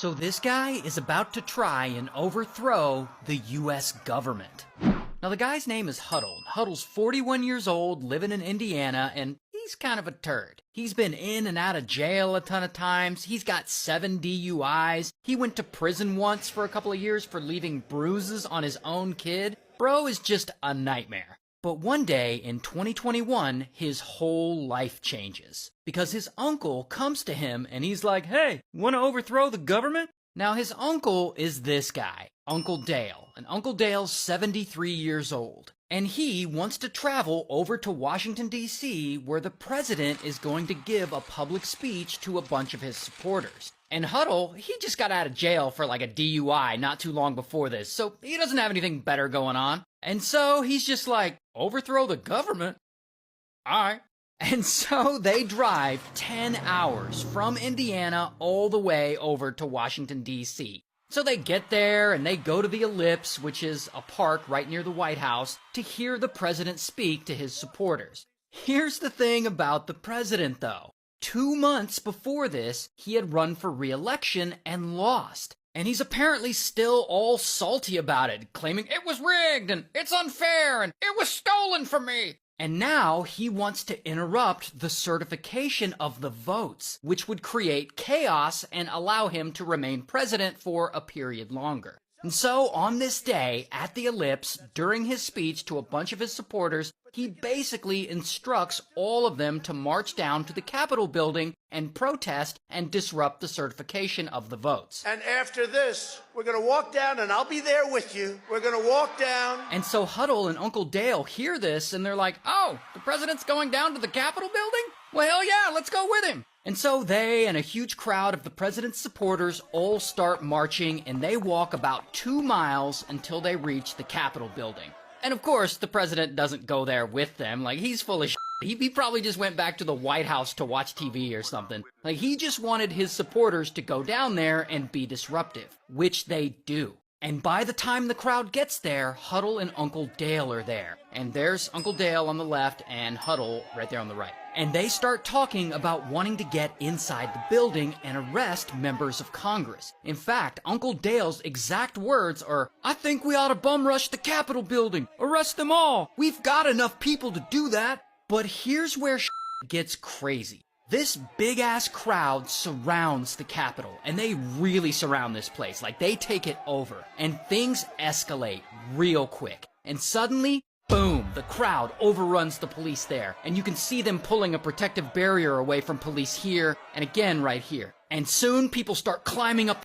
So this guy is about to try and overthrow the U.S. government. Now the guy's name is Huddle. Huddle's 41 years old, living in Indiana, and he's kind of a turd. He's been in and out of jail a ton of times. He's got 7 DUIs. He went to prison once for a couple of years for leaving bruises on his own kid. Bro is just a nightmare. But one day in 2021, his whole life changes. Because his uncle comes to him and he's like, "Hey, want to overthrow the government?" Now his uncle is this guy, Uncle Dale. And Uncle Dale's 73 years old. And he wants to travel over to Washington, D.C., where the president is going to give a public speech to a bunch of his supporters. And Huddle, he just got out of jail for like a DUI not too long before this, so he doesn't have anything better going on. And so he's just like, overthrow the government? Alright. And so they drive 10 hours from Indiana all the way over to Washington, D.C. So they get there and they go to the Ellipse, which is a park right near the White House, to hear the president speak to his supporters. Here's the thing about the president, though. 2 months before this, he had run for re-election and lost. And he's apparently still all salty about it, claiming it was rigged and it's unfair and it was stolen from me. And now he wants to interrupt the certification of the votes, which would create chaos and allow him to remain president for a period longer. And so on this day, at the Ellipse, during his speech to a bunch of his supporters, he basically instructs all of them to march down to the Capitol building and protest and disrupt the certification of the votes. And after this, we're going to walk down, and I'll be there with you. We're going to walk down. And so Huddle and Uncle Dale hear this, and they're like, "Oh, the president's going down to the Capitol building? Well, hell yeah, let's go with him." And so they and a huge crowd of the president's supporters all start marching, and they walk about 2 miles until they reach the Capitol building. And of course, the president doesn't go there with them. Like, he's full of shit. He probably just went back to the White House to watch TV or something. Like, he just wanted his supporters to go down there and be disruptive, which they do. And by the time the crowd gets there, Huddle and Uncle Dale are there. And there's Uncle Dale on the left and Huddle right there on the right. And they start talking about wanting to get inside the building and arrest members of Congress. In fact, Uncle Dale's exact words are, "I think we ought to bum rush the Capitol building. Arrest them all. We've got enough people to do that." But here's where gets crazy. This big-ass crowd surrounds the Capitol, and they really surround this place. Like, they take it over, and things escalate real quick. And suddenly, boom, the crowd overruns the police there, and you can see them pulling a protective barrier away from police here, and again right here. And soon, people start climbing up